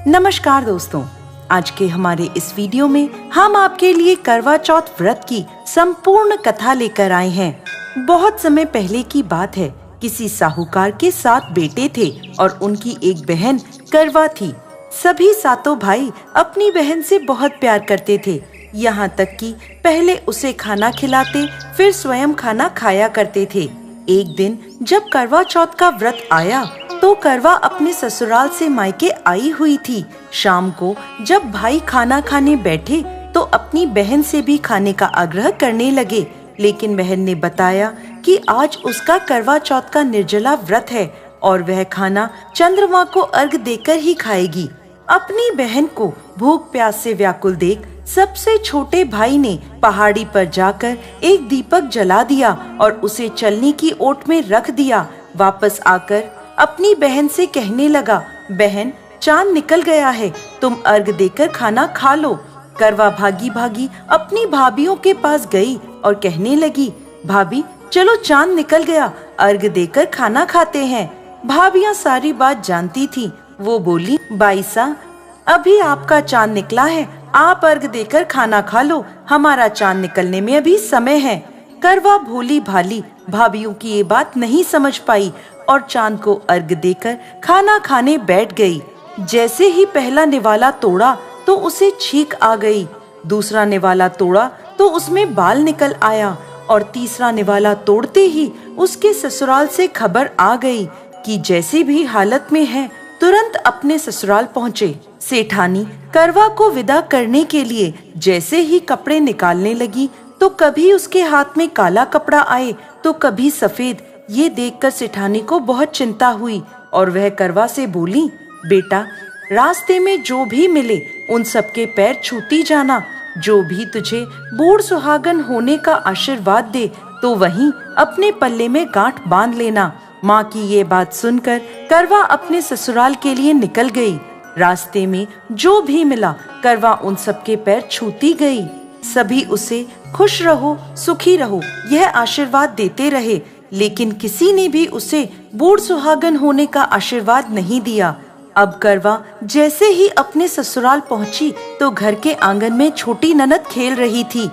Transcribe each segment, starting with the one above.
नमस्कार दोस्तों, आज के हमारे इस वीडियो में हम आपके लिए करवा चौथ व्रत की संपूर्ण कथा लेकर आए हैं। बहुत समय पहले की बात है। किसी साहूकार के 7 बेटे थे और उनकी एक बहन करवा थी। सभी सातों भाई अपनी बहन से बहुत प्यार करते थे, यहाँ तक कि पहले उसे खाना खिलाते, फिर स्वयं खाना खाया करते थे। एक दिन जब करवा चौथ का व्रत आया तो करवा अपने ससुराल से मायके आई हुई थी। शाम को जब भाई खाना खाने बैठे तो अपनी बहन से भी खाने का आग्रह करने लगे, लेकिन बहन ने बताया कि आज उसका करवा चौथ का निर्जला व्रत है और वह खाना चंद्रमा को अर्घ देकर ही खाएगी। अपनी बहन को भूख प्यास से व्याकुल देख सबसे छोटे भाई ने पहाड़ी पर जाकर एक दीपक जला दिया और उसे चलनी की ओट में रख दिया। वापस आकर अपनी बहन से कहने लगा, बहन चांद निकल गया है, तुम अर्घ देकर खाना खा लो। करवा भागी भागी अपनी भाभियों के पास गई और कहने लगी, भाभी चलो चांद निकल गया, अर्घ देकर खाना खाते हैं। भाभियां सारी बात जानती थी। वो बोली, बाईसा अभी आपका चांद निकला है, आप अर्घ देकर खाना खा लो, हमारा चांद निकलने में अभी समय है। करवा भोली भाली भाभियों की ये बात नहीं समझ पाई और चांद को अर्घ देकर खाना खाने बैठ गई। जैसे ही पहला निवाला तोड़ा तो उसे छींक आ गई, दूसरा निवाला तोड़ा तो उसमें बाल निकल आया और तीसरा निवाला तोड़ते ही उसके ससुराल से खबर आ गई कि जैसी भी हालत में है तुरंत अपने ससुराल पहुँचे। सेठानी करवा को विदा करने के लिए जैसे ही कपड़े निकालने लगी तो कभी उसके हाथ में काला कपड़ा आए तो कभी सफेद। ये देखकर सेठानी को बहुत चिंता हुई और वह करवा से बोली, बेटा रास्ते में जो भी मिले उन सबके पैर छूती जाना। जो भी तुझे बूढ़ सुहागन होने का आशीर्वाद दे तो वहीं अपने पल्ले में गांठ बांध लेना। माँ की ये बात सुनकर करवा अपने ससुराल के लिए निकल गई। रास्ते में जो भी मिला करवा उन सबके पैर छूती गई। सभी उसे खुश रहो, सुखी रहो यह आशीर्वाद देते रहे, लेकिन किसी ने भी उसे बूढ़ सुहागन होने का आशीर्वाद नहीं दिया। अब करवा जैसे ही अपने ससुराल पहुंची तो घर के आंगन में छोटी ननद खेल रही थी।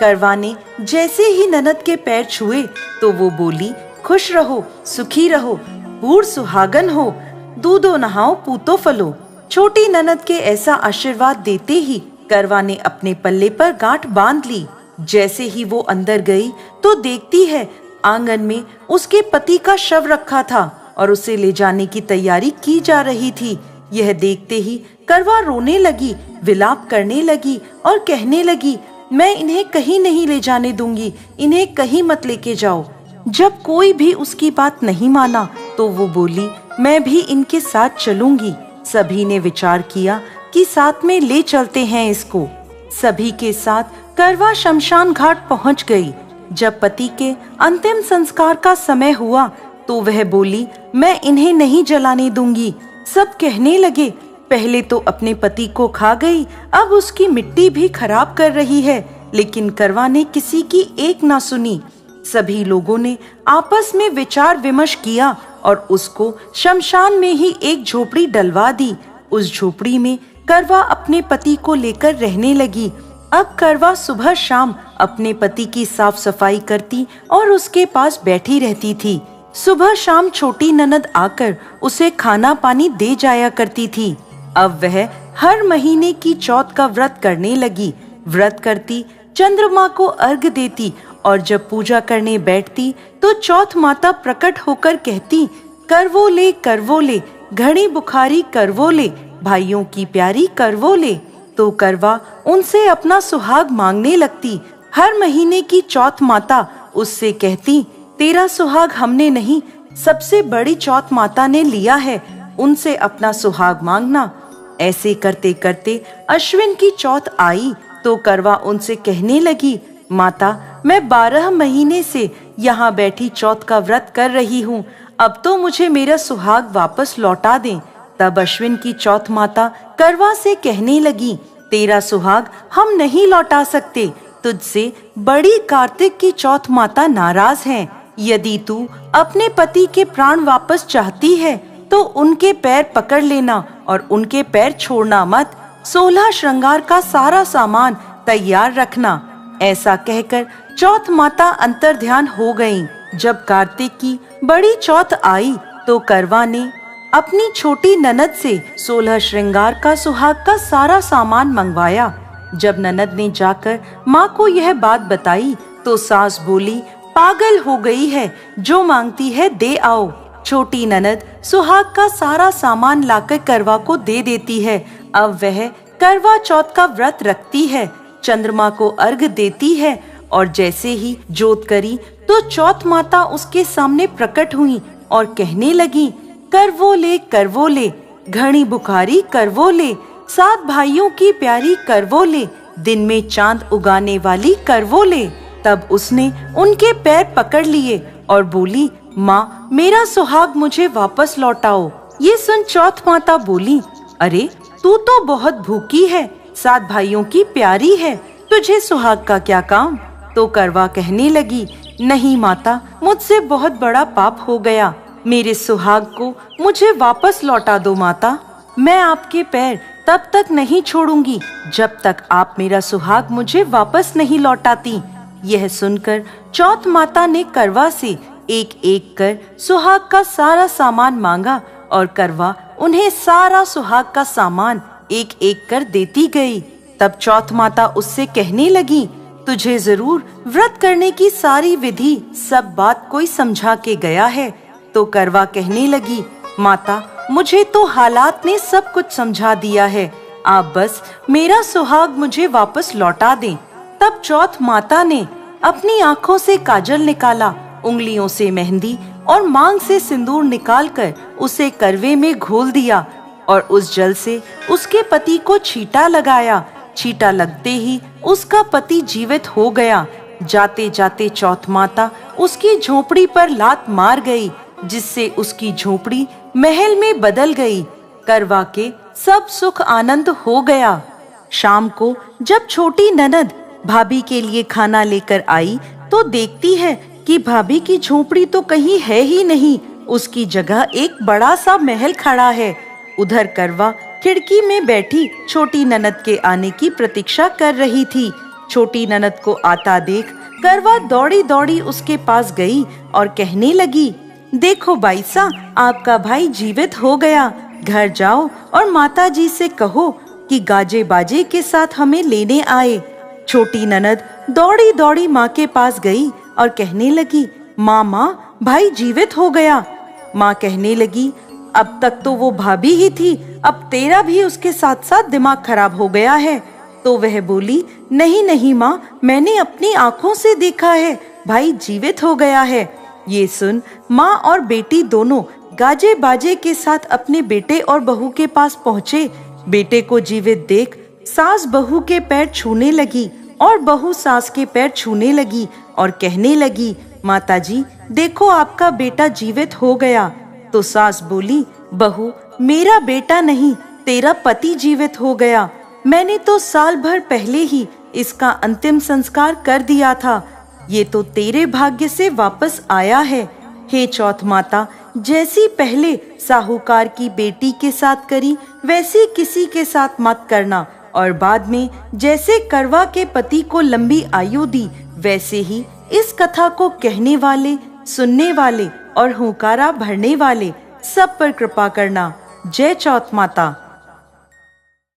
करवा ने जैसे ही ननद के पैर छुए तो वो बोली, खुश रहो, सुखी रहो, बूढ़ सुहागन हो, दूधो नहाओ, पूतो फलो। छोटी ननद के ऐसा आशीर्वाद देते ही करवा ने अपने पल्ले पर गांठ बांध ली। जैसे ही वो अंदर गई तो देखती है आंगन में उसके पति का शव रखा था और उसे ले जाने की तैयारी की जा रही थी। यह देखते ही करवा रोने लगी, विलाप करने लगी और कहने लगी, मैं इन्हें कहीं नहीं ले जाने दूंगी, इन्हें कहीं मत लेके जाओ। जब कोई भी उसकी बात नहीं माना तो वो बोली, मैं भी इनके साथ चलूंगी। सभी ने विचार किया कि साथ में ले चलते हैं इसको। सभी के साथ करवा शमशान घाट पहुंच गई। जब पति के अंतिम संस्कार का समय हुआ तो वह बोली, मैं इन्हें नहीं जलाने दूंगी। सब कहने लगे, पहले तो अपने पति को खा गई, अब उसकी मिट्टी भी खराब कर रही है, लेकिन करवा ने किसी की एक ना सुनी। सभी लोगों ने आपस में विचार विमर्श किया और उसको शमशान में ही एक झोपड़ी डलवा दी। उस झोपड़ी में करवा अपने पति को लेकर रहने लगी। अब करवा सुबह शाम अपने पति की साफ सफाई करती और उसके पास बैठी रहती थी। सुबह शाम छोटी ननद आकर उसे खाना पानी दे जाया करती थी। अब वह हर महीने की चौथ का व्रत करने लगी। व्रत करती, चंद्रमा को अर्घ देती और जब पूजा करने बैठती तो चौथ माता प्रकट होकर कहती, करवो ले, घड़ी बुखारी करवो ले, भाइयों की प्यारी करवो ले। तो करवा उनसे अपना सुहाग मांगने लगती। हर महीने की चौथ माता उससे कहती, तेरा सुहाग हमने नहीं, सबसे बड़ी चौथ माता ने लिया है, उनसे अपना सुहाग मांगना। ऐसे करते करते अश्विन की चौथ आई तो करवा उनसे कहने लगी, माता मैं 12 महीने से यहाँ बैठी चौथ का व्रत कर रही हूँ, अब तो मुझे मेरा सुहाग वापस लौटा दें। तब अश्विन की चौथ माता करवा से कहने लगी, तेरा सुहाग हम नहीं लौटा सकते, तुझसे बड़ी कार्तिक की चौथ माता नाराज हैं, यदि तू अपने पति के प्राण वापस चाहती है तो उनके पैर पकड़ लेना और उनके पैर छोड़ना मत। 16 श्रृंगार का सारा सामान तैयार रखना। ऐसा कहकर चौथ माता अंतर्ध्यान हो गईं। जब कार्तिक की बड़ी चौथ आई तो करवा ने अपनी छोटी ननद से 16 श्रृंगार का सुहाग का सारा सामान मंगवाया। जब ननद ने जाकर माँ को यह बात बताई तो सास बोली, पागल हो गई है, जो मांगती है दे आओ। छोटी ननद सुहाग का सारा सामान लाकर करवा को दे देती है। अब वह करवा चौथ का व्रत रखती है, चंद्रमा को अर्घ देती है और जैसे ही जोत करी तो चौथ माता उसके सामने प्रकट हुई और कहने लगी, करवो ले, घनी बुखारी करवो ले, 7 भाइयों की प्यारी करवो ले, दिन में चांद उगाने वाली करवो ले। तब उसने उनके पैर पकड़ लिए और बोली, माँ मेरा सुहाग मुझे वापस लौटाओ। ये सुन चौथ माता बोली, अरे तू तो बहुत भूखी है, 7 भाइयों की प्यारी है, तुझे सुहाग का क्या काम। तो करवा कहने लगी, नहीं माता, मुझसे बहुत बड़ा पाप हो गया, मेरे सुहाग को मुझे वापस लौटा दो माता। मैं आपके पैर तब तक नहीं छोड़ूंगी जब तक आप मेरा सुहाग मुझे वापस नहीं लौटाती। यह सुनकर चौथ माता ने करवा से एक एक कर सुहाग का सारा सामान मांगा और करवा उन्हें सारा सुहाग का सामान एक एक कर देती गई। तब चौथ माता उससे कहने लगी, तुझे जरूर व्रत करने की सारी विधि सब बात कोई समझा के गया है। तो करवा कहने लगी, माता मुझे तो हालात ने सब कुछ समझा दिया है, आप बस मेरा सुहाग मुझे वापस लौटा दें। तब चौथ माता ने अपनी आँखों से काजल निकाला, उंगलियों से मेहंदी और मांग से सिंदूर निकालकर उसे करवे में घोल दिया और उस जल से उसके पति को छींटा लगाया। छींटा लगते ही उसका पति जीवित हो गया। जाते जाते चौथ माता उसकी झोपड़ी पर लात मार गई, जिससे उसकी झोपड़ी महल में बदल गई। करवा के सब सुख आनंद हो गया। शाम को जब छोटी ननद भाभी के लिए खाना लेकर आई तो देखती है कि भाभी की झोपड़ी तो कहीं है ही नहीं, उसकी जगह एक बड़ा सा महल खड़ा है। उधर करवा खिड़की में बैठी छोटी ननद के आने की प्रतीक्षा कर रही थी। छोटी ननद को आता देख करवा दौड़ी दौड़ी उसके पास गई और कहने लगी, देखो बाईसा, आपका भाई जीवित हो गया। घर जाओ और माता जी से कहो कि गाजे बाजे के साथ हमें लेने आए। छोटी ननद दौड़ी दौड़ी माँ के पास गई और कहने लगी, माँ भाई जीवित हो गया। माँ कहने लगी, अब तक तो वो भाभी ही थी, अब तेरा भी उसके साथ साथ दिमाग खराब हो गया है। तो वह बोली, नहीं माँ, मैंने अपनी आँखों से देखा है, भाई जीवित हो गया है। ये सुन माँ और बेटी दोनों गाजे बाजे के साथ अपने बेटे और बहू के पास पहुँचे। बेटे को जीवित देख सास बहू के पैर छूने लगी और बहू सास के पैर छूने लगी और कहने लगी, माताजी देखो आपका बेटा जीवित हो गया। तो सास बोली, बहू मेरा बेटा नहीं, तेरा पति जीवित हो गया। मैंने तो साल भर पहले ही इसका अंतिम संस्कार कर दिया था, ये तो तेरे भाग्य से वापस आया है। हे चौथ माता, जैसी पहले साहूकार की बेटी के साथ करी वैसी किसी के साथ मत करना, और बाद में जैसे करवा के पति को लंबी आयु दी वैसे ही इस कथा को कहने वाले, सुनने वाले और हुंकारा भरने वाले सब पर कृपा करना। जय चौथ माता।